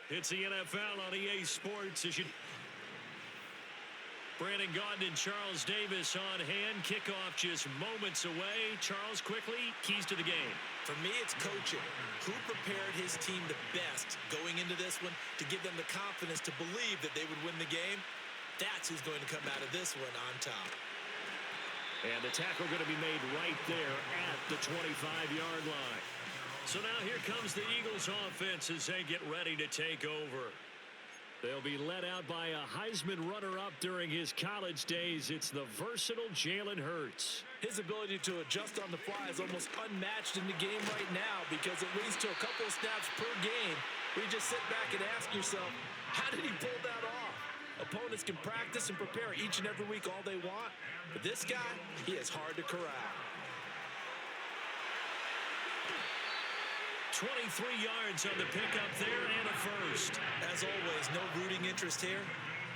It's the NFL on EA Sports. Brandon Gaudin and Charles Davis on hand. Kickoff just moments away. Charles, quickly, keys to the game. For me, it's coaching. Who prepared his team the best going into this one to give them the confidence to believe that they would win the game? That's who's going to come out of this one on top. And the tackle going to be made right there at the 25-yard line. So now here comes the Eagles offense as they get ready to take over. They'll be led out by a Heisman runner-up during his college days. It's the versatile Jalen Hurts. His ability to adjust on the fly is almost unmatched in the game right now because it leads to a couple of snaps per game where you just sit back and ask yourself, how did he pull that off? Opponents can practice and prepare each and every week all they want, but this guy, he is hard to corral. 23 yards on the pickup there and a first. As always, no rooting interest here,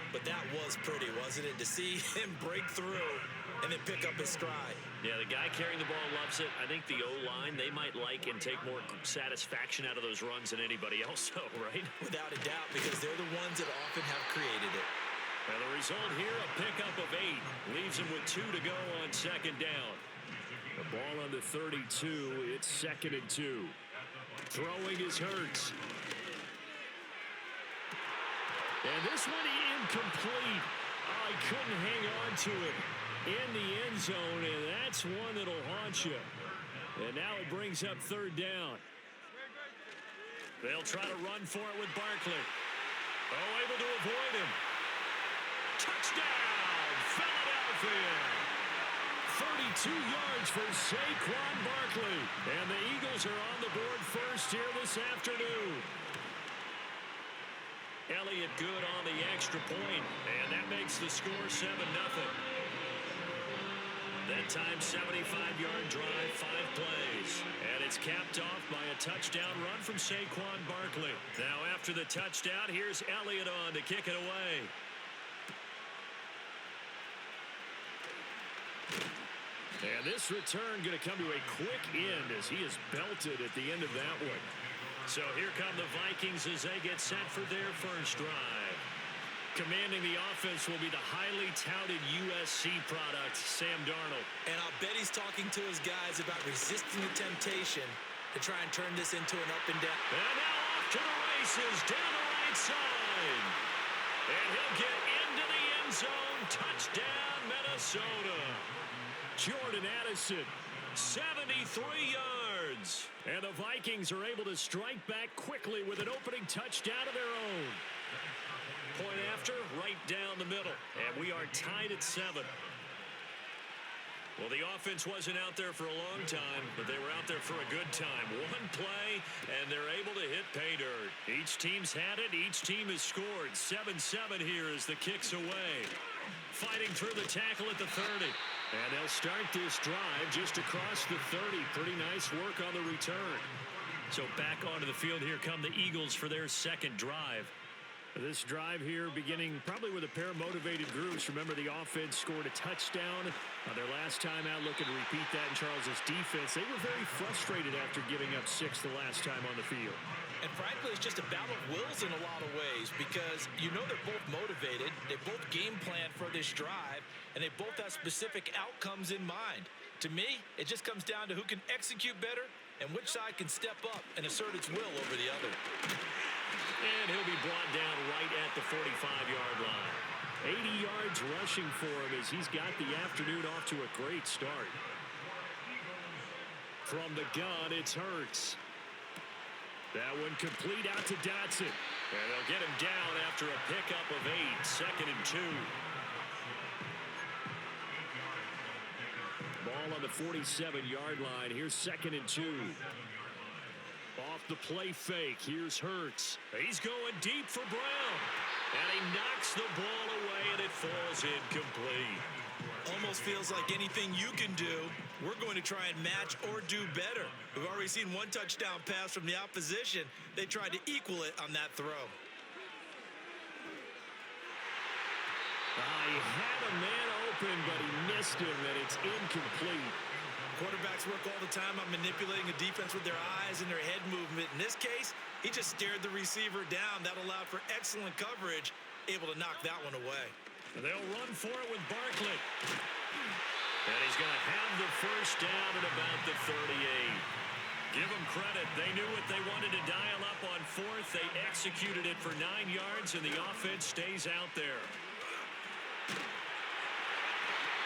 but that was pretty, wasn't it? To see him break through and then pick up his stride. Yeah, the guy carrying the ball loves it. I think the O-line, they might like and take more satisfaction out of those runs than anybody else, though, right? Without a doubt, because they're the ones that often have created it. And the result here, a pickup of 8. Leaves him with 2 to go on second down. The ball on the 32. It's 2nd and 2. Throwing is Hurts. And this one incomplete. Oh, he couldn't hang on to it in the end zone, and that's one that'll haunt you. And now it brings up 3rd down. They'll try to run for it with Barkley. Oh, able to avoid him. Touchdown, Philadelphia. 32 yards for Saquon Barkley. And the Eagles are on the board first here this afternoon. Elliott good on the extra point, and that makes the score 7-0. That time, 75-yard drive, 5 plays. And it's capped off by a touchdown run from Saquon Barkley. Now after the touchdown, here's Elliott on to kick it away. And this return going to come to a quick end as he is belted at the end of that one. So here come the Vikings as they get set for their first drive. Commanding the offense will be the highly touted USC product, Sam Darnold. And I'll bet he's talking to his guys about resisting the temptation to try and turn this into an up and down. And now off to the races down the right side. And he'll get into the end zone. Touchdown, Minnesota. Jordan Addison, 73 yards. And the Vikings are able to strike back quickly with an opening touchdown of their own. Point after, right down the middle. And we are tied at 7. Well, the offense wasn't out there for a long time, but they were out there for a good time. One play, and they're able to hit pay dirt. Each team's had it. Each team has scored. 7-7 here as the kick's away. Fighting through the tackle at the 30. And they'll start this drive just across the 30. Pretty nice work on the return. So back onto the field, here come the Eagles for their second drive. This drive here beginning probably with a pair of motivated groups. Remember, the offense scored a touchdown their last time out, looking to repeat that in Charles's defense. They were very frustrated after giving up 6 the last time on the field. And frankly, it's just a battle of wills in a lot of ways because you know they're both motivated, they both game plan for this drive, and they both have specific outcomes in mind. To me, it just comes down to who can execute better and which side can step up and assert its will over the other. And he'll be brought down right at the 45-yard line. 80 yards rushing for him as he's got the afternoon off to a great start. From the gun, it's Hurts. That one complete out to Dotson. And they'll get him down after a pickup of 8, 2nd and 2. Ball on the 47-yard line. Here's 2nd and 2. Off the play fake, here's Hurts. He's going deep for Brown. And he knocks the ball away, and it falls incomplete. Almost feels like anything you can do, we're going to try and match or do better. We've already seen one touchdown pass from the opposition. They tried to equal it on that throw. He had a man open, but he missed him, and it's incomplete. Quarterbacks work all the time on manipulating a defense with their eyes and their head movement. In this case, he just stared the receiver down. That allowed for excellent coverage, able to knock that one away. And they'll run for it with Barkley. And he's going to have the first down at about the 38. Give them credit. They knew what they wanted to dial up on fourth. They executed it for 9 yards, and the offense stays out there.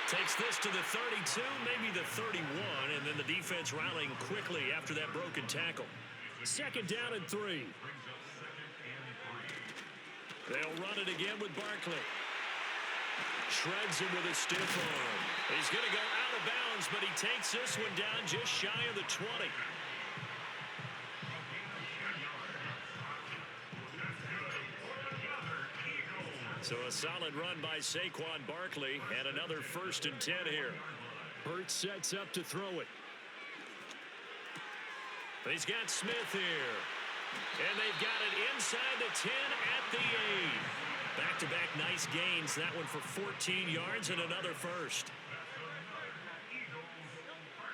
Takes this to the 32, maybe the 31, and then the defense rallying quickly after that broken tackle. Second down and 3. They'll run it again with Barkley. Shreds him with a stiff arm. He's going to go out of bounds, but he takes this one down just shy of the 20. So a solid run by Saquon Barkley, and another 1st and 10 here. Hurts sets up to throw it. He's got Smith here. And they've got it inside the 10 at the 8. Back-to-back nice gains. That one for 14 yards and another first.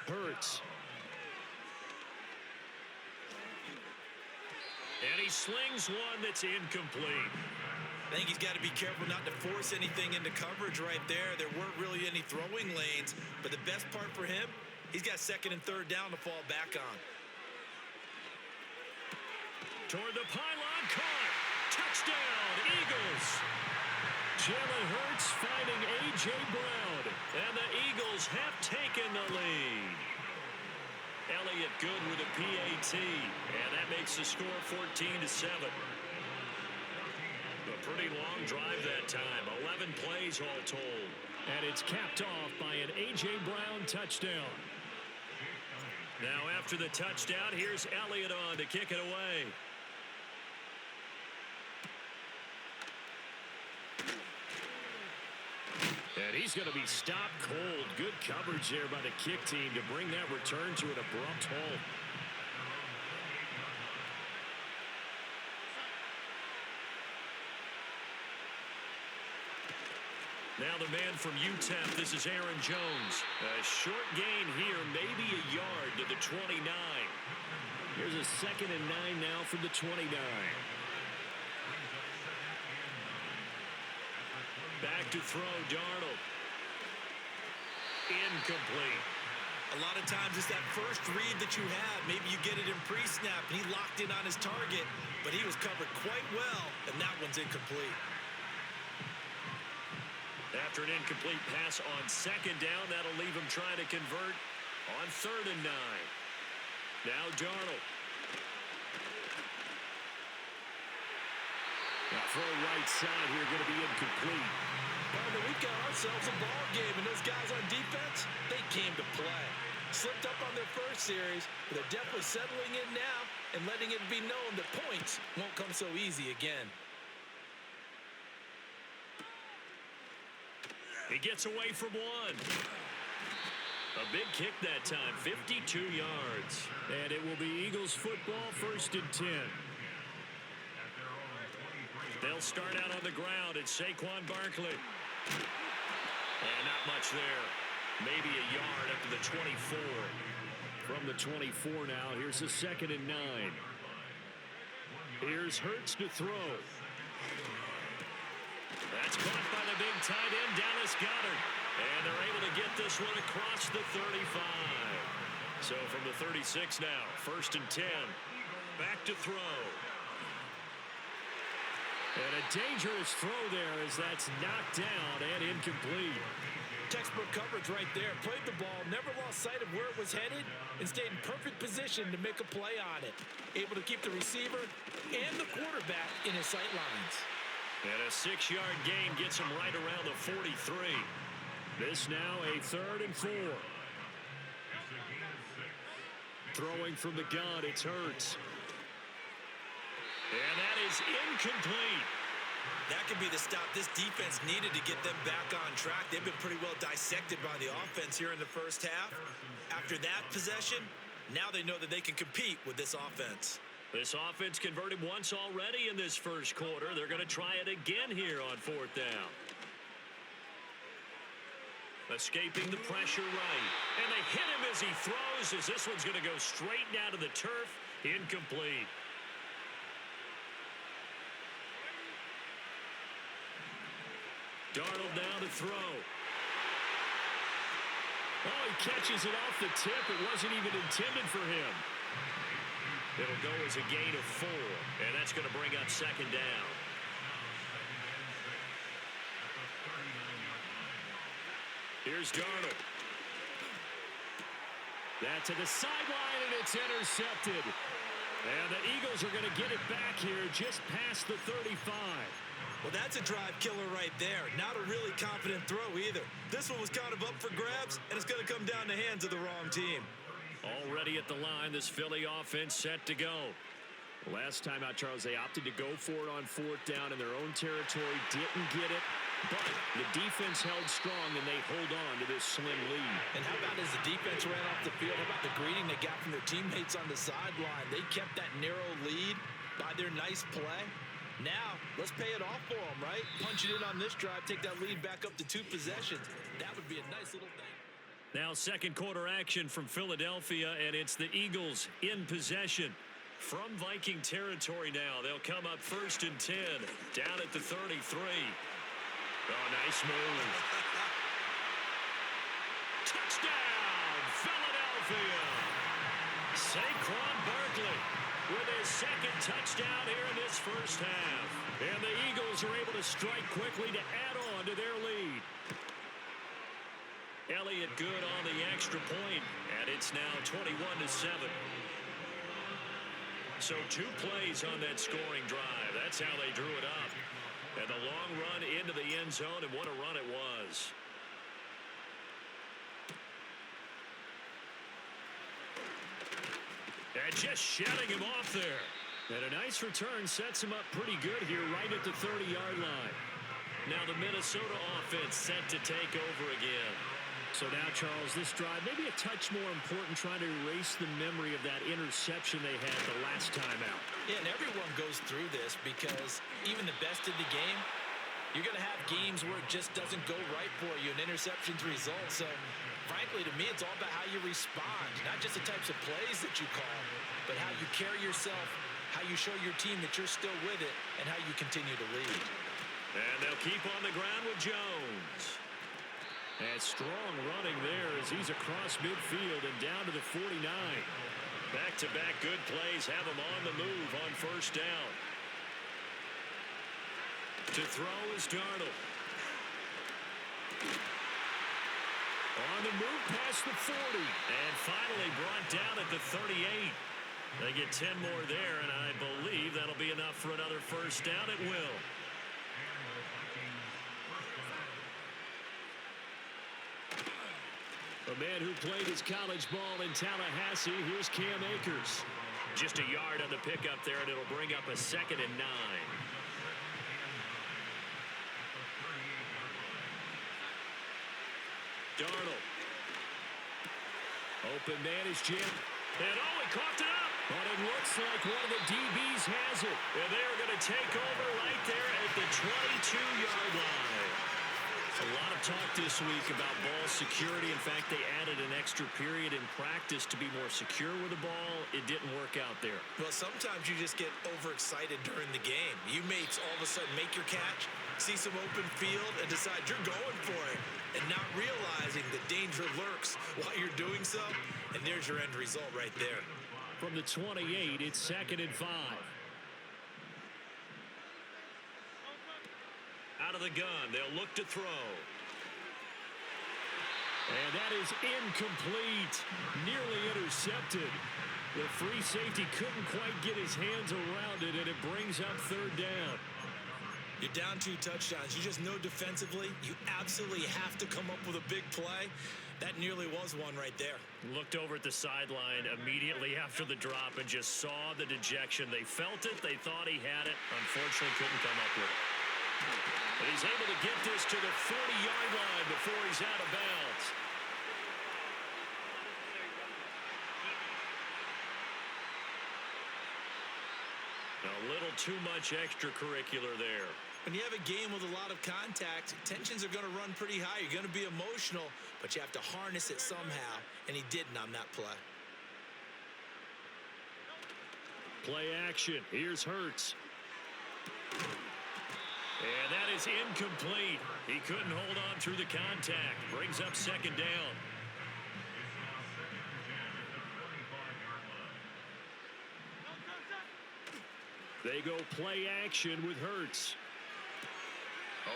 Hurts. And he slings one that's incomplete. I think he's got to be careful not to force anything into coverage right there. There weren't really any throwing lanes, but the best part for him, he's got 2nd and 3rd down to fall back on. Toward the pylon, caught. Touchdown, Eagles. Jalen Hurts finding A.J. Brown, and the Eagles have taken the lead. Elliott good with a PAT, and that makes the score 14-7. A pretty long drive that time, 11 plays all told. And it's capped off by an A.J. Brown touchdown. Now after the touchdown, here's Elliott on to kick it away. And he's going to be stopped cold. Good coverage there by the kick team to bring that return to an abrupt halt. Now the man from UTEP, this is Aaron Jones. A short gain here, maybe a yard to the 29. Here's a 2nd and 9 now from the 29. Back to throw, Darnold. Incomplete. A lot of times it's that first read that you have. Maybe you get it in pre-snap, and he locked in on his target, but he was covered quite well, and that one's incomplete. After an incomplete pass on 2nd down, that'll leave him trying to convert on 3rd and 9. Now Darnold. Now throw right side here, going to be incomplete. We've got ourselves a ball game, and those guys on defense, they came to play. Slipped up on their first series, but they're definitely settling in now and letting it be known that points won't come so easy again. He gets away from one. A big kick that time, 52 yards. And it will be Eagles football, 1st and 10. They'll start out on the ground. It's Saquon Barkley. And not much there. Maybe a yard up to the 24. From the 24 now, here's the 2nd and 9. Here's Hurts to throw. That's caught by the big tight end, Dallas Goedert. And they're able to get this one across the 35. So from the 36 now, 1st and 10. Back to throw. And a dangerous throw there as that's knocked down and incomplete. Textbook coverage right there. Played the ball, never lost sight of where it was headed, and stayed in perfect position to make a play on it. Able to keep the receiver and the quarterback in his sight lines. And a 6-yard gain gets him right around the 43. This now a 3rd and 4. Throwing from the gun, it's Hurts. And that is incomplete. That could be the stop this defense needed to get them back on track. They've been pretty well dissected by the offense here in the first half. After that possession, now they know that they can compete with this offense. This offense converted once already in this first quarter. They're going to try it again here on 4th down. Escaping the pressure right. And they hit him as he throws, as this one's going to go straight down to the turf. Incomplete. Darnold now to throw. Oh, he catches it off the tip. It wasn't even intended for him. It'll go as a gain of 4, and that's going to bring up second down. Here's Darnold. That to the sideline, and it's intercepted. And the Eagles are going to get it back here just past the 35. Well, that's a drive killer right there. Not a really confident throw either. This one was kind of up for grabs, and it's going to come down the hands of the wrong team. Already at the line, this Philly offense set to go. Last time out, Charles, they opted to go for it on 4th down in their own territory. Didn't get it, but the defense held strong, and they hold on to this slim lead. And how about as the defense ran off the field, how about the greeting they got from their teammates on the sideline? They kept that narrow lead by their nice play. Now, let's pay it off for them, right? Punch it in on this drive, take that lead back up to 2 possessions. That would be a nice little thing. Now second quarter action from Philadelphia, and it's the Eagles in possession. From Viking territory now, they'll come up 1st and 10, down at the 33. Oh, nice move. Touchdown, Philadelphia. Saquon Barkley with his second touchdown here in this first half. And the Eagles are able to strike quickly to add on to their lead. Elliott good on the extra point, and it's now 21-7. So 2 plays on that scoring drive. That's how they drew it up. And the long run into the end zone, and what a run it was. And just shutting him off there. And a nice return sets him up pretty good here right at the 30-yard line. Now the Minnesota offense set to take over again. So now, Charles, this drive maybe a touch more important, trying to erase the memory of that interception they had the last time out. Yeah, and everyone goes through this because even the best in the game, you're going to have games where it just doesn't go right for you, and interceptions result. So, frankly, to me, it's all about how you respond, not just the types of plays that you call, but how you carry yourself, how you show your team that you're still with it, and how you continue to lead. And they'll keep on the ground with Jones. And strong running there as he's across midfield and down to the 49. Back-to-back good plays have him on the move on 1st down. To throw is Darnold. On the move past the 40. And finally brought down at the 38. They get 10 more there, and I believe that'll be enough for another 1st down. It will. A man who played his college ball in Tallahassee, here's Cam Akers. Just a yard on the pickup there, and it'll bring up a 2nd and 9. Darnold. Open man is Jim. And oh, he coughed it up. But it looks like one of the DBs has it. And they're going to take over right there at the 22-yard line. A lot of talk this week about ball security. In fact, they added an extra period in practice to be more secure with the ball. It didn't work out there. Well, sometimes you just get overexcited during the game. You mates all of a sudden make your catch, see some open field, and decide you're going for it, and not realizing the danger lurks while you're doing so. And there's your end result right there. From the 28, it's 2nd and 5. Out of the gun, they'll look to throw. And that is incomplete. Nearly intercepted. The free safety couldn't quite get his hands around it, and it brings up 3rd down. You're down 2 touchdowns. You just know defensively you absolutely have to come up with a big play. That nearly was one right there. Looked over at the sideline immediately after the drop and just saw the dejection. They felt it. They thought he had it. Unfortunately, couldn't come up with it. And he's able to get this to the 40-yard line before he's out of bounds. A little too much extracurricular there. When you have a game with a lot of contact, tensions are going to run pretty high. You're going to be emotional, but you have to harness it somehow, and he didn't on that play. Play action. Here's Hurts. And that is incomplete. He couldn't hold on through the contact. Brings up second down. They go play action with Hurts.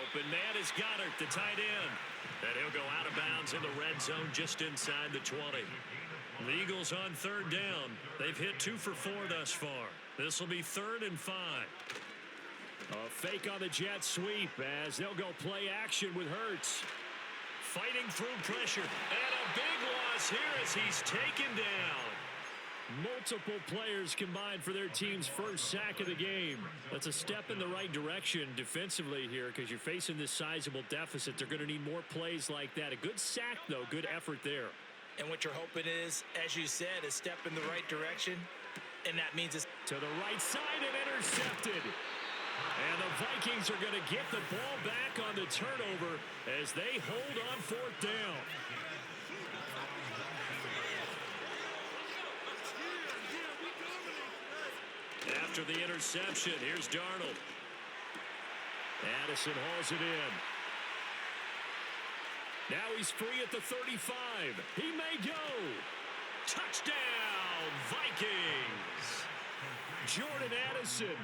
Open man is Goddard, the tight end. And he'll go out of bounds in the red zone just inside the 20. The Eagles on third down. They've hit 2 for 4 thus far. This will be 3rd and 5. A fake on the jet sweep as they'll go play action with Hurts. Fighting through pressure. And a big loss here as he's taken down. Multiple players combined for their team's first sack of the game. That's a step in the right direction defensively here because you're facing this sizable deficit. They're going to need more plays like that. A good sack, though. Good effort there. And what you're hoping is, as you said, a step in the right direction. And that means it's to the right side and intercepted. And the Vikings are going to get the ball back on the turnover as they hold on 4th down. After the interception, here's Darnold. Addison hauls it in. Now he's free at the 35. He may go. Touchdown, Vikings. Jordan Addison.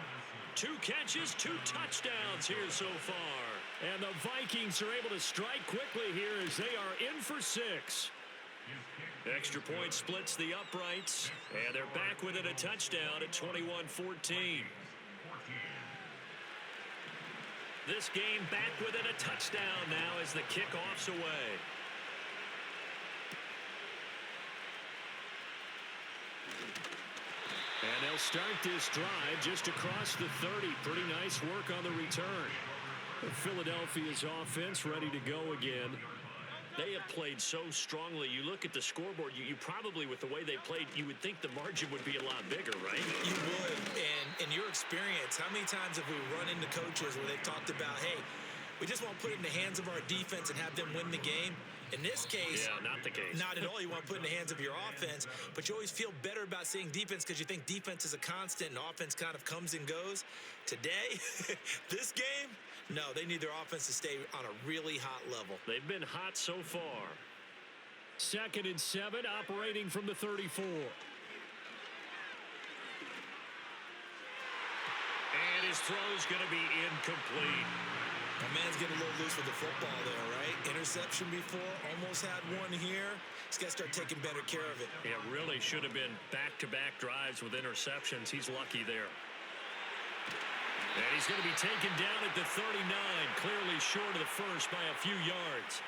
2 catches, 2 touchdowns here so far. And the Vikings are able to strike quickly here as they are in for 6. Extra point splits the uprights, and they're back within a touchdown at 21-14. This game back within a touchdown now as the kickoff's away. And they'll start this drive just across the 30. Pretty nice work on the return. Philadelphia's offense ready to go again. They have played so strongly. You look at the scoreboard, you probably, with the way they played, you would think the margin would be a lot bigger, right? You would. And in your experience, how many times have we run into coaches where they've talked about, hey, we just want to put it in the hands of our defense and have them win the game? In this case, yeah, not the case. Not at all. You want to put it in the hands of your offense, but you always feel better about seeing defense because you think defense is a constant and offense kind of comes and goes. Today, this game, no, they need their offense to stay on a really hot level. They've been hot so far. 2nd and 7, operating from the 34. And his throw's going to be incomplete. My man's getting a little loose with the football there, right? Interception before, almost had one here. He's got to start taking better care of it. It really should have been back-to-back drives with interceptions. He's lucky there. And he's going to be taken down at the 39, clearly short of the first by a few yards.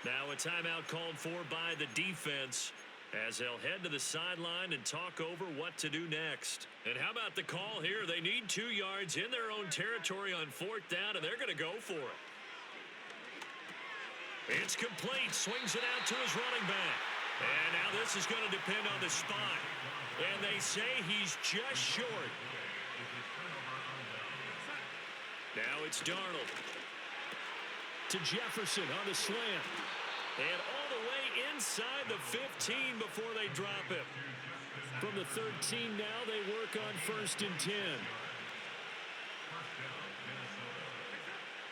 Now a timeout called for by the defense as they'll head to the sideline and talk over what to do next. And how about the call here? They need 2 yards in their own territory on 4th down, and they're going to go for it. It's complete. Swings it out to his running back. And now this is going to depend on the spot. And they say he's just short. Now it's Darnold. To Jefferson on the slant. And all the way inside the 15 before they drop him. From the 13 now, they work on 1st and 10.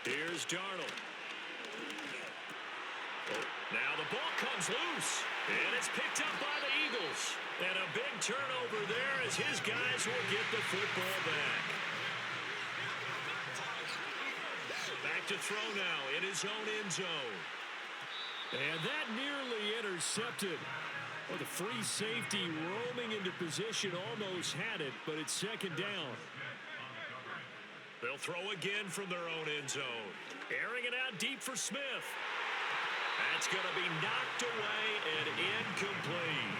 Here's Darnold. Oh, now the ball comes loose. And it's picked up by the Eagles. And a big turnover there as his guys will get the football back. Back to throw now in his own end zone. And that nearly intercepted. Well, the free safety roaming into position almost had it, but it's 2nd down. They'll throw again from their own end zone. Airing it out deep for Smith. That's going to be knocked away and incomplete.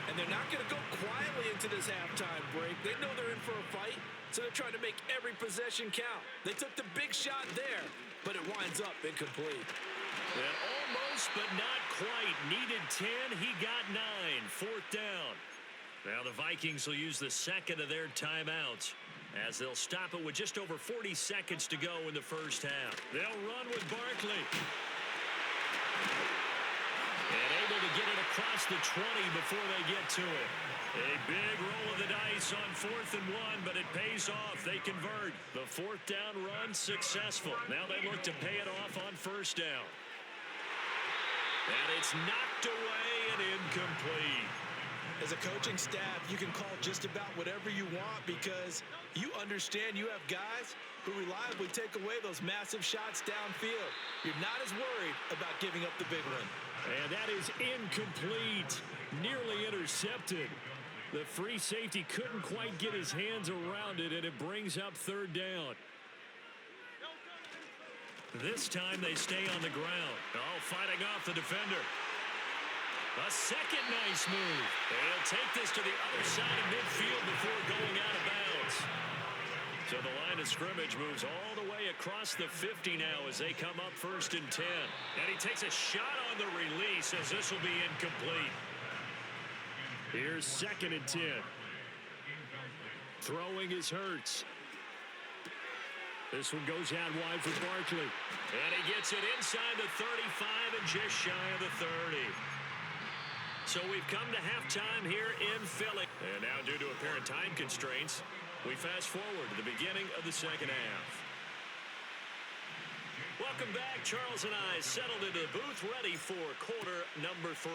And they're not going to go quietly into this halftime break. They know they're in for a fight, so they're trying to make every possession count. They took the big shot there, but it winds up incomplete. And almost, but not quite. Needed 10. He got 9. 4th down. Now the Vikings will use the second of their timeouts as they'll stop it with just over 40 seconds to go in the first half. They'll run with Barkley. And able to get it across the 20 before they get to it. A big roll of the dice on 4th and 1, but it pays off. They convert. The 4th down run successful. Now they look to pay it off on 1st down. And it's knocked away and incomplete. As a coaching staff, you can call just about whatever you want because you understand you have guys who reliably take away those massive shots downfield. You're not as worried about giving up the big one. And that is incomplete. Nearly intercepted. The free safety couldn't quite get his hands around it, and it brings up 3rd down. This time they stay on the ground. Oh, fighting off the defender. A second nice move. They'll take this to the other side of midfield before going out of bounds. So the line of scrimmage moves all the way across the 50 now as they come up 1st and 10. And he takes a shot on the release as this will be incomplete. Here's 2nd and 10. Throwing is Hurts. This one goes out wide for Barkley. And he gets it inside the 35 and just shy of the 30. So we've come to halftime here in Philly. And now due to apparent time constraints, we fast forward to the beginning of the 2nd half. Welcome back. Charles and I settled into the booth ready for quarter number 3.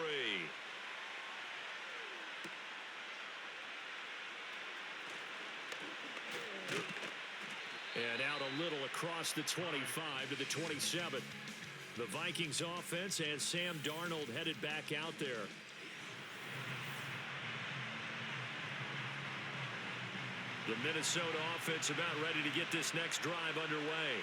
And out a little across the 25 to the 27. The Vikings offense and Sam Darnold headed back out there. The Minnesota offense about ready to get this next drive underway.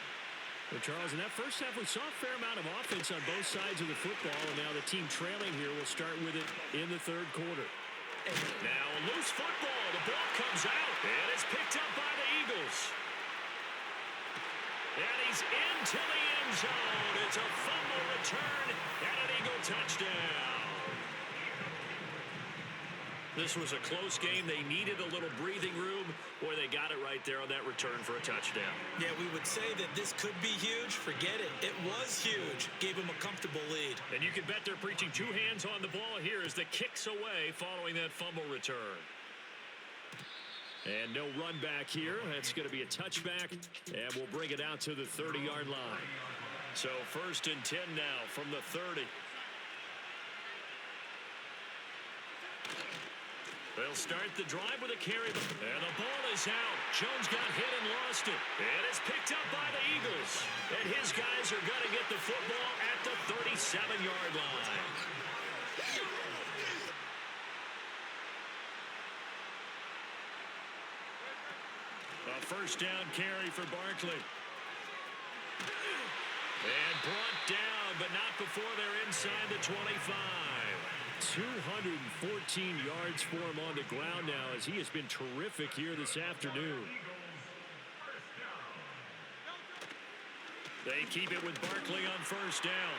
Well, Charles, in that first half, we saw a fair amount of offense on both sides of the football, and now the team trailing here will start with it in the 3rd quarter. Now a loose football. The ball comes out, and it's picked up by the Eagles. And he's into the end zone. It's a fumble return and an Eagle touchdown. This was a close game. They needed a little breathing room. Boy, they got it right there on that return for a touchdown. Yeah, we would say that this could be huge. Forget it. It was huge. Gave him a comfortable lead. And you can bet they're preaching 2 hands on the ball here as the kick's away following that fumble return. And no run back here. That's going to be a touchback. And we'll bring it out to the 30-yard line. So 1st and 10 now from the 30. They'll start the drive with a carry. And the ball is out. Jones got hit and lost it. And it's picked up by the Eagles. And his guys are going to get the football at the 37-yard line. A 1st down carry for Barkley. And brought down, but not before they're inside the 25. 214 yards for him on the ground now as he has been terrific here this afternoon. They keep it with Barkley on 1st down.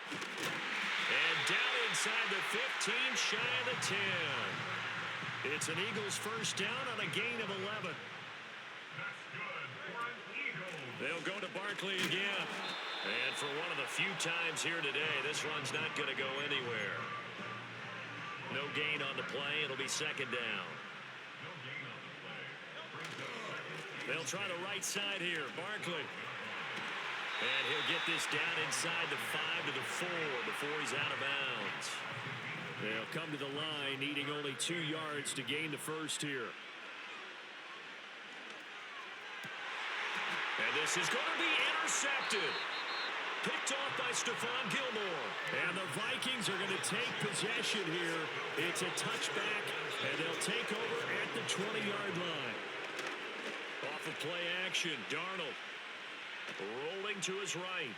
And down inside the 15, shy of the 10. It's an Eagles 1st down on a gain of 11. They'll go to Barkley again. And for one of the few times here today, this run's not going to go anywhere. No gain on the play. It'll be 2nd down. They'll try the right side here. Barkley. And he'll get this down inside the 5 to the 4 before he's out of bounds. They'll come to the line, needing only 2 yards to gain the 1st here. And this is going to be intercepted. Picked off by Stephon Gilmore. And the Vikings are going to take possession here. It's a touchback, and they'll take over at the 20-yard line. Off of play action, Darnold rolling to his right.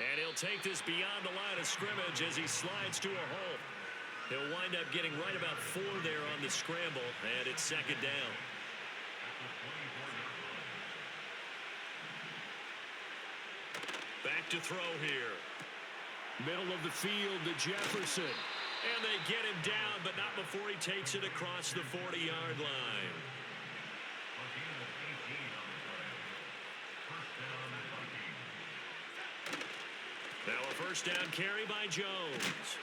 And he'll take this beyond the line of scrimmage as he slides to a halt. He'll wind up getting right about 4 there on the scramble, and it's 2nd down. Back to throw here. Middle of the field to Jefferson. And they get him down, but not before he takes it across the 40-yard line. Now a first down carry by Jones.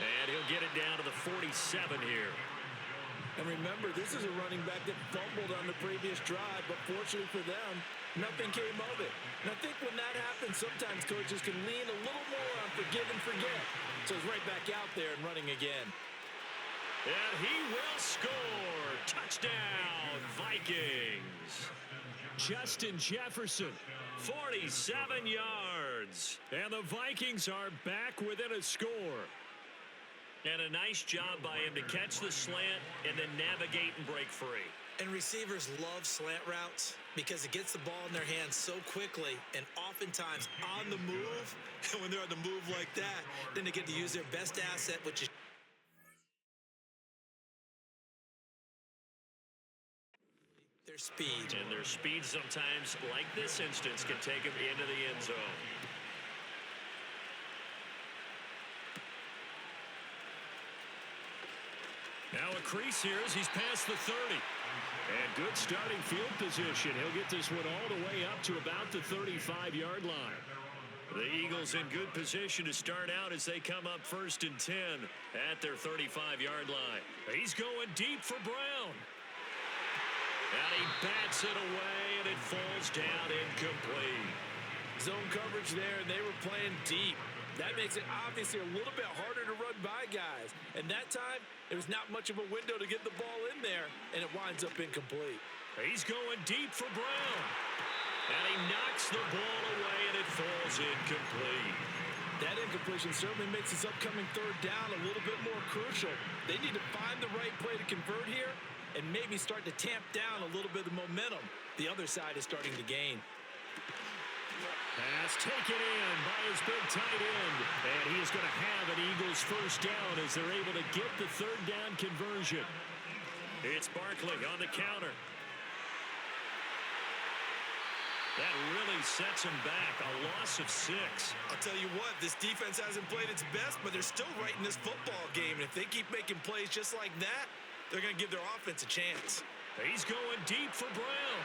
And he'll get it down to the 47 here. And remember, this is a running back that fumbled on the previous drive, but fortunately for them, nothing came of it. And I think when that happens, sometimes coaches can lean a little more on forgive and forget. So he's right back out there and running again. And he will score. Touchdown, Vikings. Justin Jefferson, 47 yards. And the Vikings are back within a score. And a nice job by him to catch the slant and then navigate and break free. And receivers love slant routes because it gets the ball in their hands so quickly and oftentimes on the move. And when they're on the move like that, then they get to use their best asset, which is their speed. And their speed sometimes, like this instance, can take them into the end zone. Now a crease here as he's past the 30. And good starting field position. He'll get this one all the way up to about the 35-yard line. The Eagles in good position to start out as they come up 1st and 10 at their 35-yard line. He's going deep for Brown. And he bats it away, and it falls down incomplete. Zone coverage there, and they were playing deep. That makes it obviously a little bit harder to run by guys. And that time, there was not much of a window to get the ball in there, and it winds up incomplete. He's going deep for Brown. And he knocks the ball away, and it falls incomplete. That incompletion certainly makes this upcoming 3rd down a little bit more crucial. They need to find the right play to convert here and maybe start to tamp down a little bit of momentum. The other side is starting to gain. Pass taken in by his big tight end. And he is going to have an Eagles first down as they're able to get the 3rd down conversion. It's Barkley on the counter. That really sets him back. A loss of 6. I'll tell you what, this defense hasn't played its best, but they're still right in this football game. And if they keep making plays just like that, they're going to give their offense a chance. He's going deep for Brown.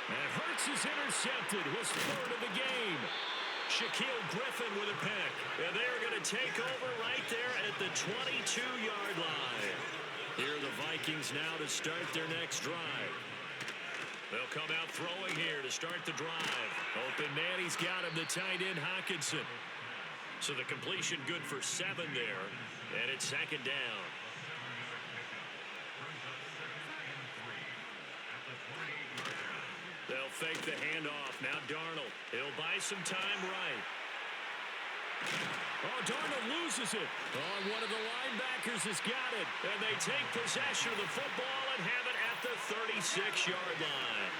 And Hurts is intercepted. His 3rd of the game. Shaquille Griffin with a pick. And they're going to take over right there at the 22-yard line. Here are the Vikings now to start their next drive. They'll come out throwing here to start the drive. Open man, he's got him, the tight end Hockenson. So the completion good for 7 there. And it's 2nd down. They'll fake the handoff. Now Darnold. He'll buy some time right. Oh, Darnold loses it. Oh, one of the linebackers has got it. And they take possession of the football and have it at the 36-yard line.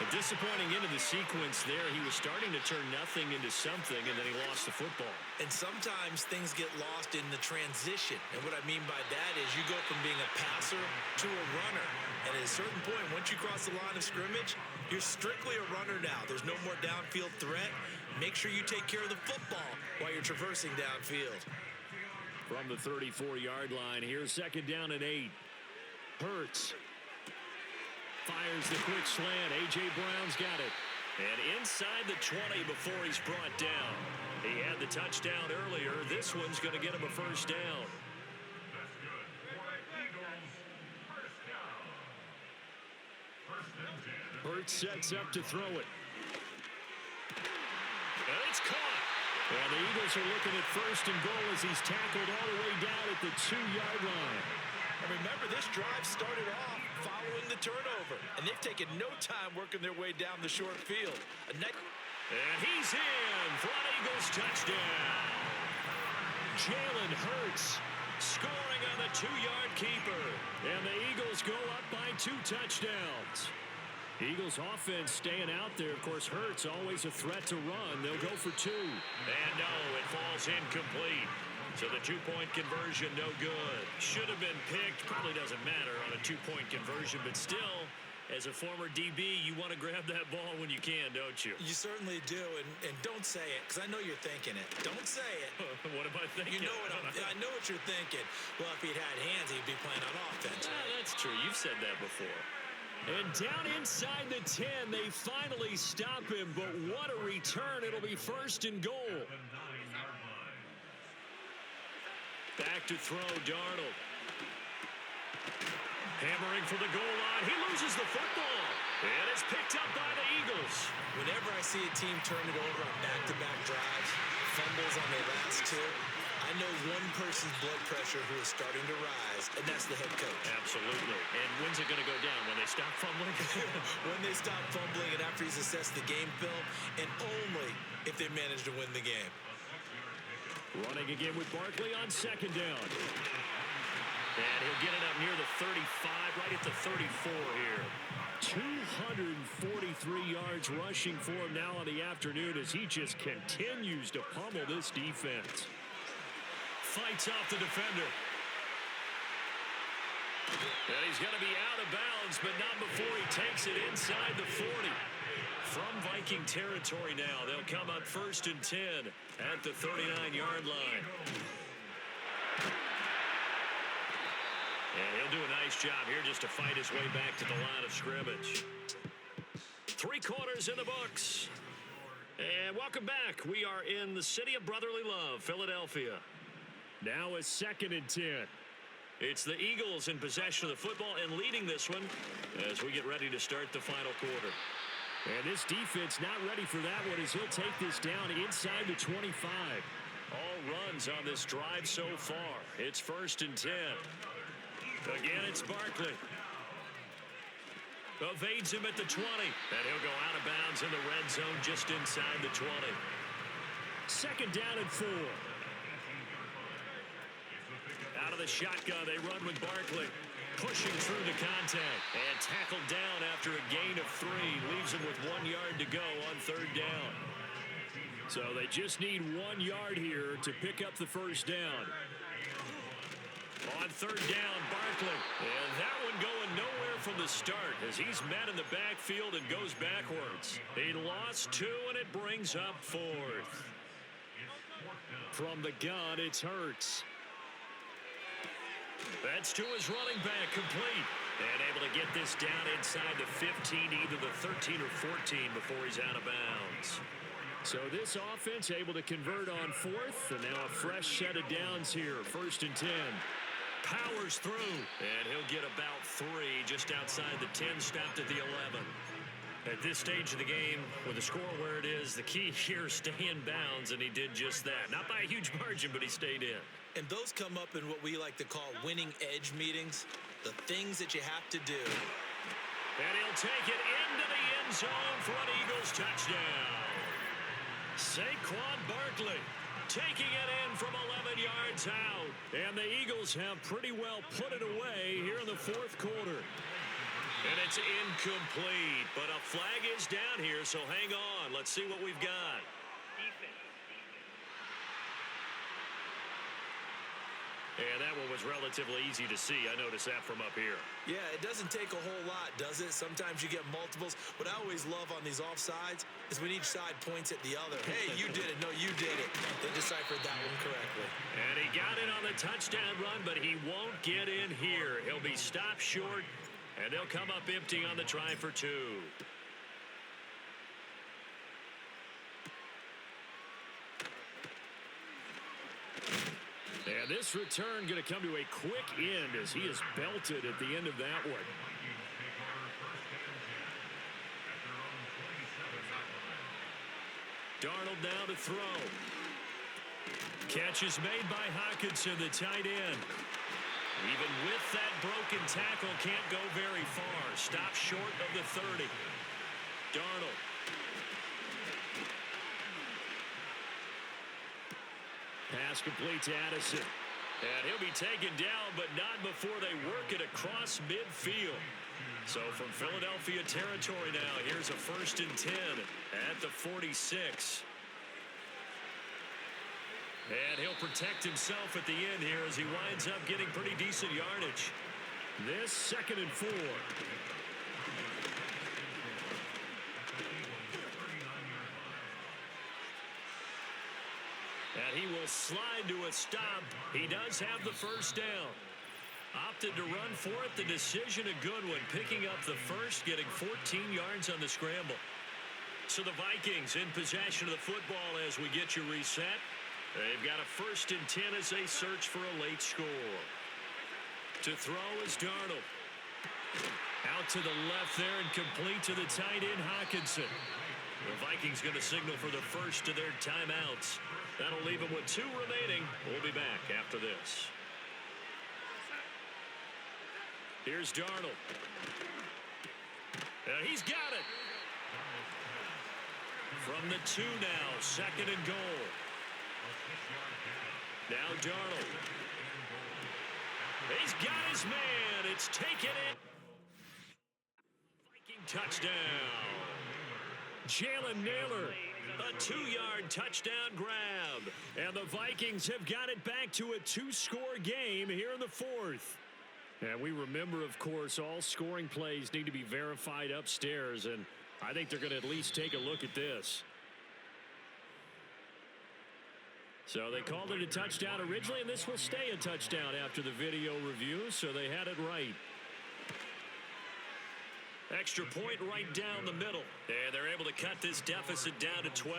A disappointing end of the sequence there. He was starting to turn nothing into something, and then he lost the football. And sometimes things get lost in the transition. And what I mean by that is you go from being a passer to a runner. And at a certain point, once you cross the line of scrimmage, you're strictly a runner now. There's no more downfield threat. Make sure you take care of the football while you're traversing downfield. From the 34-yard line, here's 2nd down and 8. Hurts fires the quick slant. A.J. Brown's got it. And inside the 20 before he's brought down. He had the touchdown earlier. This one's going to get him a first down. Hurts sets up to throw it. And it's caught. And the Eagles are looking at 1st and goal as he's tackled all the way down at the 2-yard line. And remember, this drive started off following the turnover. And they've taken no time working their way down the short field. And he's in for an Eagles touchdown. Jalen Hurts scoring on the 2-yard keeper. And the Eagles go up by 2 touchdowns. Eagles offense staying out there. Of course, Hurts always a threat to run. They'll go for 2. And no, it falls incomplete. So the 2-point conversion, no good. Should have been picked. Probably doesn't matter on a 2-point conversion, but still, As a former DB, you want to grab that ball when you can, don't you? You certainly do, and don't say it, because I know you're thinking it. Don't say it. What am I thinking? You know what I know what you're thinking. Well, if he'd had hands, he'd be playing on offense. Right? That's true. You've said that before. And down inside the 10, they finally stop him, but what a return. It'll be first and goal. Back to throw, Darnold. Hammering for the goal line. He loses the football. And it's picked up by the Eagles. Whenever I see a team turn it over on back-to-back drives, fumbles on their last two, I know one person's blood pressure who is starting to rise, and that's the head coach. Absolutely. And when's it going to go down? When they stop fumbling? When they stop fumbling and after he's assessed the game film, and only if they manage to win the game. Running again with Barkley on second down. And he'll get it up near the 35, right at the 34 here. 243 yards rushing for him now on the afternoon as he just continues to pummel this defense. Fights off the defender. And he's going to be out of bounds, but not before he takes it inside the 40. From Viking territory now, they'll come up first and 10 at the 39-yard line. And he'll do a nice job here just to fight his way back to the line of scrimmage. 3 quarters in the books. And welcome back. We are in the city of brotherly love, Philadelphia. Now a second and 10. It's the Eagles in possession of the football and leading this one as we get ready to start the final quarter. And this defense not ready for that one as he'll take this down inside the 25. All runs on this drive so far. It's first and 10. Again, it's Barkley. Evades him at the 20. And he'll go out of bounds in the red zone just inside the 20. Second down and 4. Out of the shotgun, they run with Barkley. Pushing through the contact. And tackled down after a gain of 3. Leaves him with 1 yard to go on third down. So they just need 1 yard here to pick up the first down. On third down, Barkley. And that one going nowhere from the start as he's met in the backfield and goes backwards. He lost 2, and it brings up 4th. From the gun, it's Hurts. That's to his running back, complete. And able to get this down inside the 15, either the 13 or 14 before he's out of bounds. So this offense able to convert on 4th, and now a fresh set of downs here. First and 10. Powers through, and he'll get about 3 just outside the 10, stopped at the 11. At this stage of the game, with the score where it is, the key here, stay in bounds, and he did just that. Not by a huge margin, but he stayed in. And those come up in what we like to call winning edge meetings, the things that you have to do. And he'll take it into the end zone for an Eagles touchdown. Saquon Barkley taking it in from 11 yards out. And the Eagles have pretty well put it away here in the 4th quarter. And it's incomplete, but a flag is down here, so hang on. Let's see what we've got. And that one was relatively easy to see. I noticed that from up here. Yeah, it doesn't take a whole lot, does it? Sometimes you get multiples. What I always love on these offsides is when each side points at the other. Hey, you did it. No, you did it. They deciphered that one correctly. And he got it on the touchdown run, but he won't get in here. He'll be stopped short, and they'll come up empty on the try for 2. And this return going to come to a quick end as he is belted at the end of that one. Darnold now to throw. Catch is made by Hockenson, the tight end. Even with that broken tackle, can't go very far. Stop short of the 30. Darnold. Pass complete to Addison. And he'll be taken down, but not before they work it across midfield. So from Philadelphia territory now, here's a first and 10 at the 46. And he'll protect himself at the end here as he winds up getting pretty decent yardage. This second and 4. will slide to a stop. He does have the first down. Opted to run for it. The decision a good one. Picking up the first, getting 14 yards on the scramble. So the Vikings in possession of the football as we get you reset. They've got a 1st and 10 as they search for a late score. To throw is Darnold. Out to the left there and complete to the tight end, Hockenson. The Vikings going to signal for the first of their timeouts. That'll leave them with 2 remaining. We'll be back after this. Here's Darnold. He's got it. From the 2 now, 2nd and goal. Now Darnold. He's got his man. It's taken in. Viking touchdown. Jalen Naylor, a 2-yard touchdown grab. And the Vikings have got it back to a 2-score game here in the 4th. And we remember, of course, all scoring plays need to be verified upstairs, and I think they're going to at least take a look at this. So they called it a touchdown originally, and this will stay a touchdown after the video review, so they had it right. Extra point right down the middle. And they're able to cut this deficit down to 12.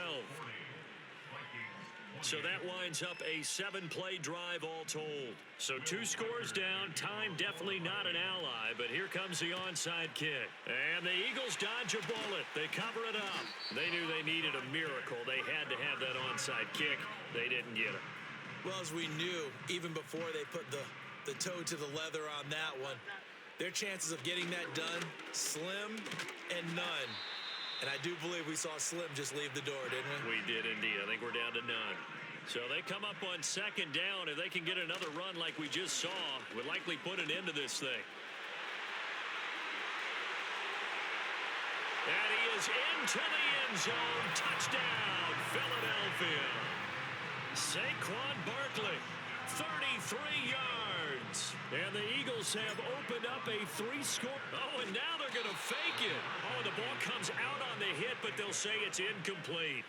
So that winds up a 7-play drive all told. So 2 scores down. Time definitely not an ally, but here comes the onside kick. And the Eagles dodge a bullet. They cover it up. They knew they needed a miracle. They had to have that onside kick. They didn't get it. Well, as we knew, even before they put the toe to the leather on that one, their chances of getting that done, slim and none. And I do believe we saw Slim just leave the door, didn't we? We did indeed. I think we're down to none. So they come up on 2nd down. If they can get another run like we just saw, would likely put an end to this thing. And he is into the end zone. Touchdown, Philadelphia. Saquon Barkley, 33 yards. And the Eagles have opened up a 3-score. Oh, and now they're going to fake it. Oh, the ball comes out on the hit, but they'll say it's incomplete.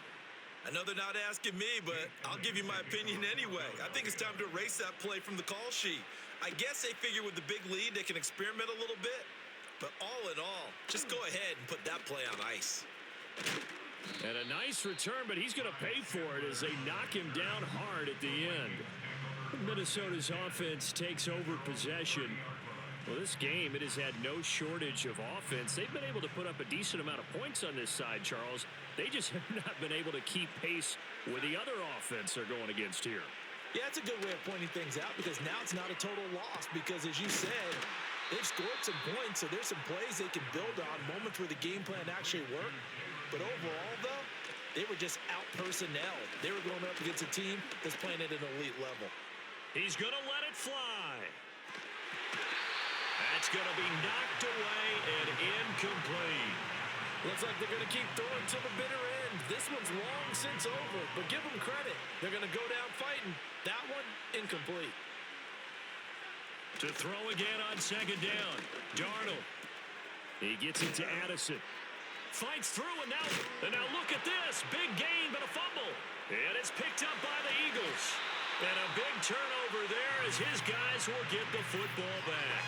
I know they're not asking me, but I'll give you my opinion anyway. I think it's time to erase that play from the call sheet. I guess they figure with the big lead, they can experiment a little bit. But all in all, just go ahead and put that play on ice. And a nice return, but he's going to pay for it as they knock him down hard at the end. Minnesota's offense takes over possession. Well, this game, it has had no shortage of offense. They've been able to put up a decent amount of points on this side, Charles. They just have not been able to keep pace with the other offense they're going against here. Yeah, it's a good way of pointing things out because now it's not a total loss because, as you said, they've scored some points, so there's some plays they can build on, moments where the game plan actually worked. But overall, though, they were just out-personnel. They were going up against a team that's playing at an elite level. He's going to let it fly. That's going to be knocked away and incomplete. Looks like they're going to keep throwing to the bitter end. This one's long since over, but give them credit. They're going to go down fighting. That one, incomplete. To throw again on 2nd down. Darnold. He gets it to Addison. Fights through, and now look at this. Big gain, but a fumble. And it's picked up by the Eagles. And a big turnover there as his guys will get the football back.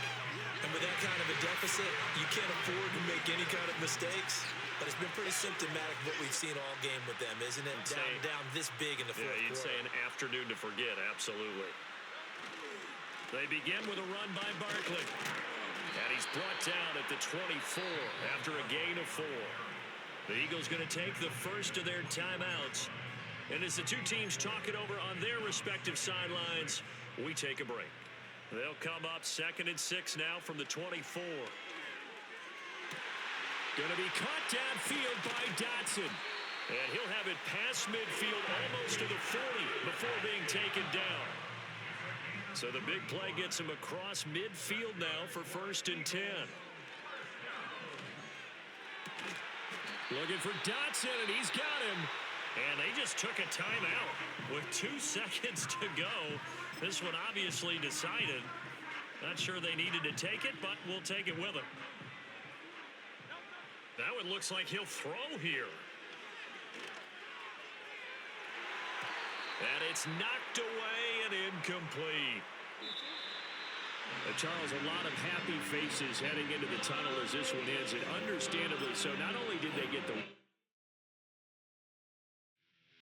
And with that kind of a deficit, you can't afford to make any kind of mistakes. But it's been pretty symptomatic of what we've seen all game with them, isn't it? Down this big in the fourth quarter. You'd say an afternoon to forget, absolutely. They begin with a run by Barkley. And he's brought down at the 24 after a gain of 4. The Eagles going to take the first of their timeouts. And as the two teams talk it over on their respective sidelines, we take a break. They'll come up 2nd and 6 now from the 24. Going to be caught downfield by Dotson. And he'll have it past midfield almost to the 40 before being taken down. So the big play gets him across midfield now for 1st and 10. Looking for Dotson, and he's got him. And they just took a timeout with 2 seconds to go. This one obviously decided. Not sure they needed to take it, but we'll take it with them. Now it looks like he'll throw here. And it's knocked away and incomplete. Charles, a lot of happy faces heading into the tunnel as this one ends, and understandably so. Not only did they get the